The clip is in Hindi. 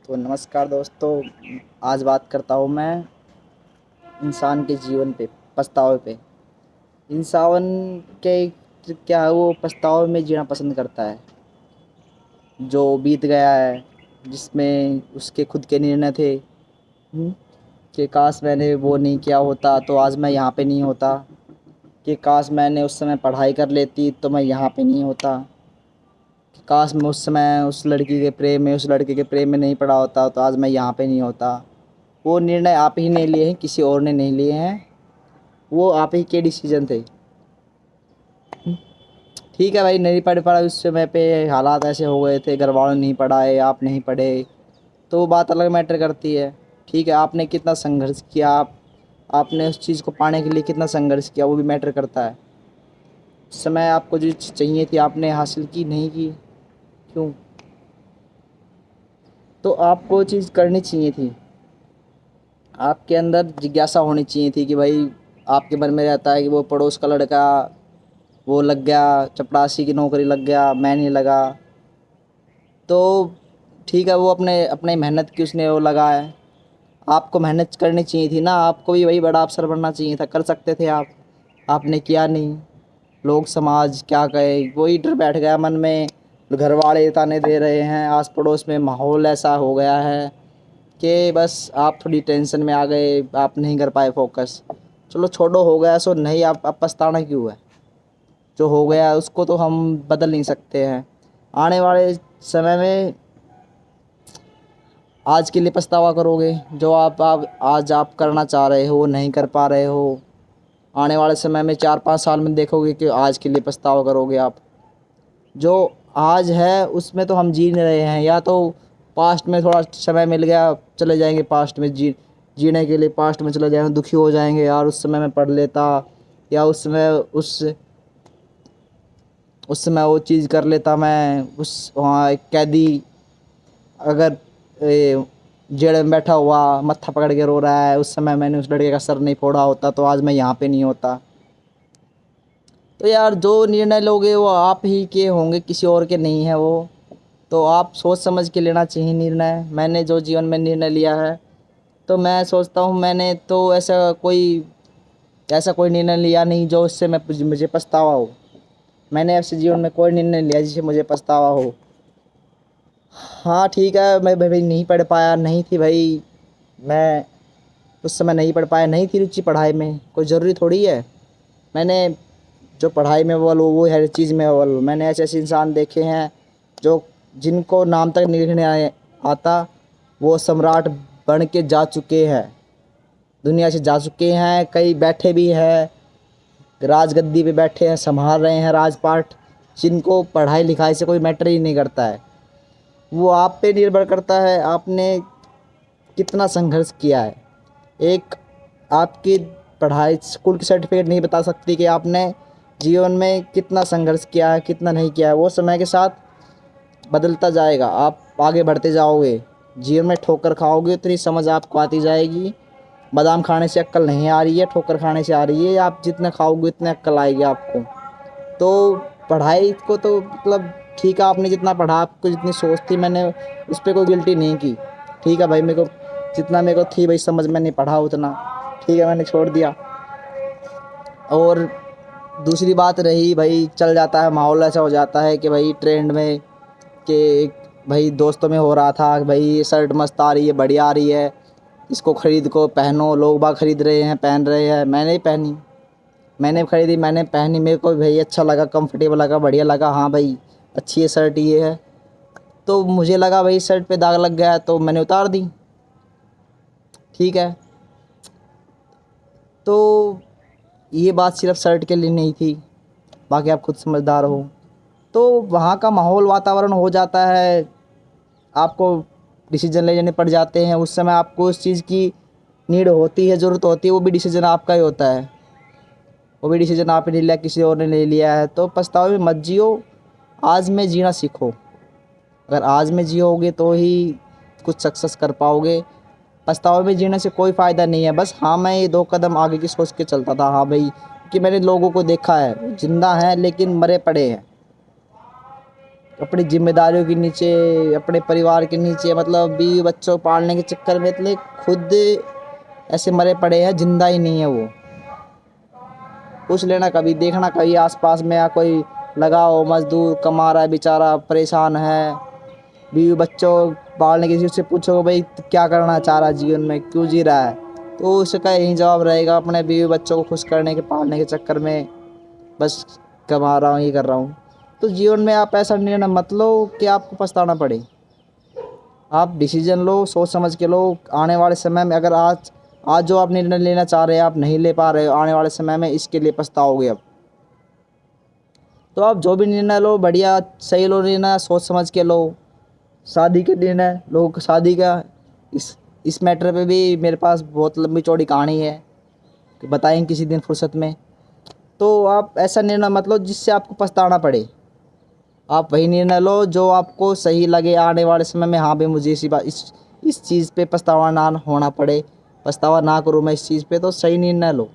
तो नमस्कार दोस्तों। आज बात करता हूँ मैं इंसान के जीवन पे, पछतावे पे। इंसान के क्या है, वो पछतावे में जीना पसंद करता है। जो बीत गया है, जिसमें उसके खुद के निर्णय थे, कि काश मैंने वो नहीं किया होता तो आज मैं यहाँ पे नहीं होता, कि काश मैंने उस समय पढ़ाई कर लेती तो मैं यहाँ पे नहीं होता, कि काश मैं उस समय उस लड़के के प्रेम में नहीं पड़ा होता तो आज मैं यहाँ पे नहीं होता। वो निर्णय आप ही ने लिए हैं, किसी और ने नहीं लिए हैं। वो आप ही के डिसीजन थे। ठीक है भाई, नहीं पढ़ पड़ा उस समय पे, हालात ऐसे हो गए थे, घर वालों ने नहीं पढ़ाए, आप नहीं पढ़े, तो वो बात अलग मैटर करती है। ठीक है, आपने कितना संघर्ष किया, आपने उस चीज़ को पाने के लिए कितना संघर्ष किया, वो भी मैटर करता है। उस समय आपको जो चीज़ चाहिए थी आपने हासिल की नहीं की, क्यों? तो आपको वो चीज़ करनी चाहिए थी। आपके अंदर जिज्ञासा होनी चाहिए थी कि भाई, आपके मन में रहता है कि वो पड़ोस का लड़का, वो लग गया, चपरासी की नौकरी लग गया, मैं नहीं लगा। तो ठीक है, वो अपने अपने मेहनत की उसने वो लगा है। आपको मेहनत करनी चाहिए थी ना, आपको भी वही बड़ा अफ़सर बनना चाहिए था, कर सकते थे आप। आपने किया नहीं। लोग समाज क्या कहे, वही डर बैठ गया मन में। घर वाले ताने दे रहे हैं, आस पड़ोस में माहौल ऐसा हो गया है कि बस आप थोड़ी टेंशन में आ गए, आप नहीं कर पाए फोकस। चलो छोड़ो, हो गया सो नहीं, आप अब पछताना क्यों है? जो हो गया उसको तो हम बदल नहीं सकते हैं। आने वाले समय में आज के लिए पछतावा करोगे, जो आप आज आप करना चाह रहे हो वो नहीं कर पा रहे हो। आने वाले समय में 4-5 साल में देखोगे कि आज के लिए पछतावा करोगे आप। जो आज है उसमें तो हम जी नहीं रहे हैं, या तो पास्ट में थोड़ा समय मिल गया, चले जाएंगे पास्ट में, जीने के लिए पास्ट में चले जाएंगे, दुखी हो जाएंगे, यार उस समय मैं पढ़ लेता, या उस समय वो चीज़ कर लेता, मैं उस वहाँ एक कैदी अगर जेल में बैठा हुआ मत्था पकड़ के रो रहा है, उस समय मैंने उस लड़के का सर नहीं फोड़ा होता तो आज मैं यहाँ पे नहीं होता। तो यार, जो निर्णय लोगे वो आप ही के होंगे, किसी और के नहीं है वो। तो आप सोच समझ के लेना चाहिए निर्णय। मैंने जो जीवन में निर्णय लिया है, तो मैं सोचता हूँ मैंने तो ऐसा कोई निर्णय लिया नहीं जो उससे मुझे पछतावा हो। मैंने ऐसे जीवन में कोई निर्णय लिया जिससे मुझे पछतावा हो। हाँ ठीक है, मैं भाई नहीं पढ़ पाया, नहीं थी भाई, मैं उस समय नहीं पढ़ पाया, नहीं थी रुचि पढ़ाई में, कोई ज़रूरी थोड़ी है। मैंने जो पढ़ाई में अव्वल हो वो हर चीज़ में अव्वल हो। मैंने ऐसे ऐसे इंसान देखे हैं जो जिनको नाम तक नहीं लिखने आता, वो सम्राट बन के जा चुके हैं, दुनिया से जा चुके हैं। कई बैठे भी हैं, राजगद्दी पे बैठे हैं, संभाल रहे हैं राजपाट, जिनको पढ़ाई लिखाई से कोई मैटर ही नहीं करता है। वो आप पे निर्भर करता है, आपने कितना संघर्ष किया है। एक आपकी पढ़ाई, स्कूल की सर्टिफिकेट नहीं बता सकती कि आपने जीवन में कितना संघर्ष किया है, कितना नहीं किया है। वो समय के साथ बदलता जाएगा, आप आगे बढ़ते जाओगे, जीवन में ठोकर खाओगे, उतनी समझ आपको आती जाएगी। बादाम खाने से अक्ल नहीं आ रही है, ठोकर खाने से आ रही है। आप जितना खाओगे उतने अक्ल आएगी आपको। तो पढ़ाई को तो मतलब ठीक है, आपने जितना पढ़ा, आपको जितनी सोच थी, मैंने उस पर कोई गिल्टी नहीं की। ठीक है भाई, मेरे को जितना मेरे को थी भाई समझ, मैंने पढ़ा उतना, ठीक है, मैंने छोड़ दिया। और दूसरी बात रही भाई, चल जाता है, माहौल ऐसा हो जाता है कि भाई ट्रेंड में, कि भाई दोस्तों में हो रहा था कि भाई ये शर्ट मस्त आ रही है, बढ़िया आ रही है, इसको ख़रीद को पहनो, लोग बाग ख़रीद रहे हैं, पहन रहे हैं। मैंने ही पहनी, मैंने ख़रीदी, मैंने पहनी, मेरे को भाई अच्छा लगा, कंफर्टेबल लगा, बढ़िया लगा, हाँ भाई अच्छी है शर्ट ये है। तो मुझे लगा भाई शर्ट पे दाग लग गया है तो मैंने उतार दी, ठीक है। तो ये बात सिर्फ शर्ट के लिए नहीं थी, बाकी आप खुद समझदार हो। तो वहाँ का माहौल, वातावरण हो जाता है, आपको डिसीजन लेने पड़ जाते हैं। उस समय आपको उस चीज़ की नीड होती है, ज़रूरत होती है, वो भी डिसीजन आपका ही होता है, वो भी डिसीजन आपने नहीं लिया, किसी और ने ले लिया है। तो पछतावे में मत जियो, आज में जीना सीखो। अगर आज में जियोगे तो ही कुछ सक्सेस कर पाओगे। पछतावे में जीने से कोई फ़ायदा नहीं है। बस हाँ, मैं ये 2 कदम आगे की सोच के चलता था, हाँ भाई, कि मैंने लोगों को देखा है ज़िंदा हैं लेकिन मरे पड़े हैं। अपनी जिम्मेदारियों के नीचे, अपने परिवार के नीचे, मतलब बीवी बच्चों को पालने के चक्कर में इतने खुद ऐसे मरे पड़े हैं, जिंदा ही नहीं है वो। पूछ लेना कभी, देखना कभी आसपास में या कोई लगा हो मजदूर कमा रहा है बेचारा, परेशान है, बीवी बच्चों पालने की, उससे पूछो भाई क्या करना चाह रहा है जीवन में, क्यों जी रहा है, तो उसका यही जवाब रहेगा, अपने बीवी बच्चों को खुश करने के पालने के चक्कर में बस कमा रहा हूँ, ये कर रहा हूँ। तो जीवन में आप ऐसा निर्णय मत लो कि आपको पछताना पड़े। आप डिसीजन लो, सोच समझ के लो। आने वाले समय में अगर आज आज जो आप निर्णय लेना चाह रहे हैं आप नहीं ले पा रहे हो, आने वाले समय में इसके लिए पछताओगे अब। तो आप जो भी निर्णय लो बढ़िया सही लो, निर्णय सोच समझ के लो। शादी के निर्णय लोग, शादी का इस मैटर पे भी मेरे पास बहुत लंबी चौड़ी कहानी है कि बताएंगे किसी दिन फुर्सत में। तो आप ऐसा निर्णय मत लो जिससे आपको पछताना पड़े। आप वही निर्णय लो जो आपको सही लगे आने वाले समय में, हाँ भाई मुझे इसी बात इस चीज़ पे पछतावा ना होना पड़े, पछतावा ना करूँ मैं इस चीज़ पे, तो सही निर्णय लो।